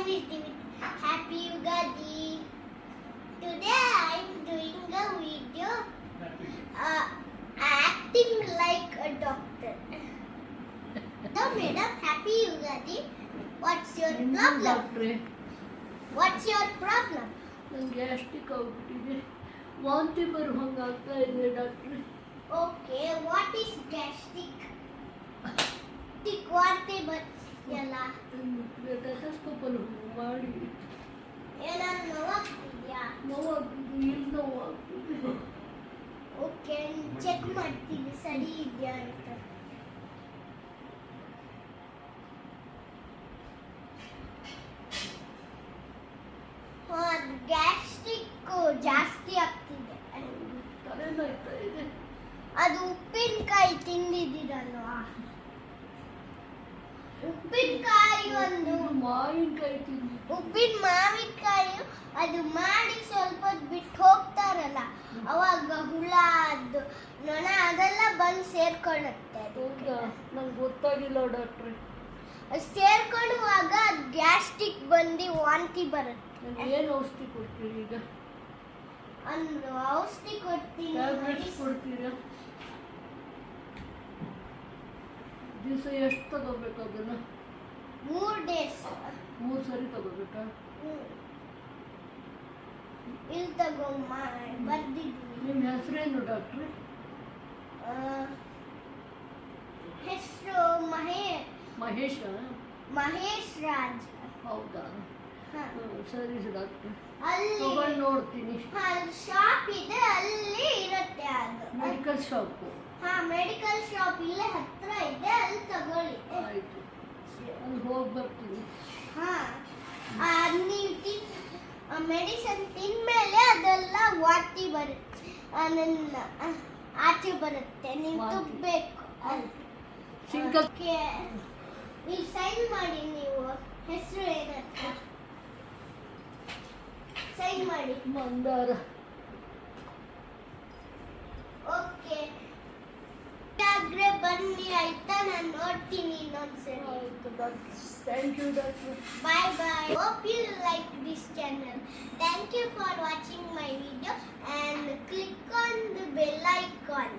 is Divit. Happy Ugadi. Today I am doing a video acting like a doctor. So madam, Happy Ugadi. What's your problem? ಡಾಕ್ಟ್ರೆ What's your problem? ನನಗೆ gastric ಆಗ್ಬಿಟ್ಟಿದೆ, ವಾಂತಿ ಬರೋ ಹಂಗೆ ಆಗ್ತಾ ಇದೆ ಡಾಕ್ಟ್ರೆ. Okay, what is gastric? ವಾಂತಿ ಬರ್ತಿದೆಯಲ್ಲ, ಟೆಟಸ್ಕೋಪಲ್ಲಿ ಮಾಡಿ ಏನಾದ್ರು ನೋವಾಗ್ತಿದ್ಯಾ? ನೋವಾಗ್ತಿದೆ, ಇಲ್ಲಿ ನೋವಾಗ್ತಿದೆ. ಓಕೆ, ಚೆಕ್ ಮಾಡ್ತೀನಿ ಸರಿ ಇದೆಯಾ ಅಂತ. ಗ್ಯಾಸ್ಟ್ರಿಕ್ ಜಾಸ್ತಿ ಆಗ್ತಿದೆ. ತಲೆನೋಯ್ತಾ ಇದೆ. ಅದು ಉಪ್ಪಿನಕಾಯಿ ತಿಂದಿದ್ದೀರಲ್ವಾ? ಉಪ್ಪಿನಕಾಯಿ ಒಂದು ಮಾವಿನಕಾಯಿ ತಿಂದು ಉಪ್ಪಿನ ಮಾವಿನಕಾಯಿ ಅದು ಮಾಡಿ ಸ್ವಲ್ಪ ಹೊತ್ತು ಬಿಟ್ಟು ಹೋಗ್ತಾರಲ್ಲ, ಅವಾಗ ಹುಳ ಅದು ನೊಣ ಅದೆಲ್ಲ ಬಂದು ಸೇರ್ಕೊಳ್ಳುತ್ತೆ. ಹೌದಾ? ನಂಗೆ ಗೊತ್ತಾಗಿಲ್ಲ ಡಾಕ್ಟ್ರೆ. ಸೇರ್ಕೊಳ್ಳುವಾಗ ಗ್ಯಾಸ್ಟ್ರಿಕ್ ಬಂದು ವಾಂತಿ ಬರುತ್ತೆ. ನನಗೆ ಏನು ಔಷಧಿ ಕೊಡ್ತೀರಿ ಈಗ? ಒಂದು ಔಷಧಿ ಕೊಡ್ತೀನಿ. ಟ್ಯಾಬ್ಲೆಟ್ಸ್ ಕೊಡ್ತೀರಾ? ದಿವಸ ಎಷ್ಟು ತಗೋಬೇಕು ಅದನ್ನ? 3 ಡೇಸ್. 3 ಸರಿ ತಗೋಬೇಕಾ? ಇಲ್ಲಿ ತಗೊಂಬ ಬರ್ದಿದ್ದೀನಿ. ನಿಮ್ಮ ಹೆಸರೇನು ಡಾಕ್ಟ್ರೆ? ಹೆಸರು ಮಹೇಶ. ಮಹೇಶ್ ರಾಜ್. ಹೌದಾ? ಹಾ. ಸರಿ ಡಾಕ್ಟ್ರೆ, ಅಲ್ಲಿ ತಗೊಂಡು ನೋಡ್ತೀನಿ. ಶಾಪ್ ಇದೆ, ಅಲ್ಲಿ ಇರುತ್ತೆ ಅದು. Medical shop? ಹಾ, ಮೆಡಿಕಲ್ ಶಾಪ್ ಇಲ್ಲೇ ಹತ್ರ ಇದೆ, ಅಲ್ಲಿ ತಗೊಳ್ಳಿ. ಆಯಿತು, ಅಲ್ಲಿ ಹೋಗಿ ಬರ್ತೀನಿ. ಹಾ, ನೀವು ಮೆಡಿಸಿನ್ ತಿಂದ್ಮೇಲೆ ಅದೆಲ್ಲ ವಾಂತಿ ಬರುತ್ತೆ, ನನ್ನ ಆಚೆ ಬರುತ್ತೆ. ನೀವು ವಾಂತಿ. ತುಪ್ಪಬೇಕು. ಸಿಂಗಲ್ ಇಲ್ಲಿ ಸೈನ್ ಮಾಡಿ. ನೀವು ಹೆಸರು ಏನಂತ ಸೈನ್ ಮಾಡಿ. ಮಂದಾರ. ಓಕೆ, ಆಗ್ರೆ ಬನ್ನಿ ಆಯ್ತಾ, ನಾನು ನೋಡ್ತೀನಿ ಇನ್ನೊಂದ್ಸರಿ. ಆಯಿತು ಡಾಕ್ಟ್ರೆ, ಥ್ಯಾಂಕ್ ಯು ಡಾಕ್ಟ್ರೆ. Bye bye. Hope you like this channel. Thank you for watching my video and click on the bell icon.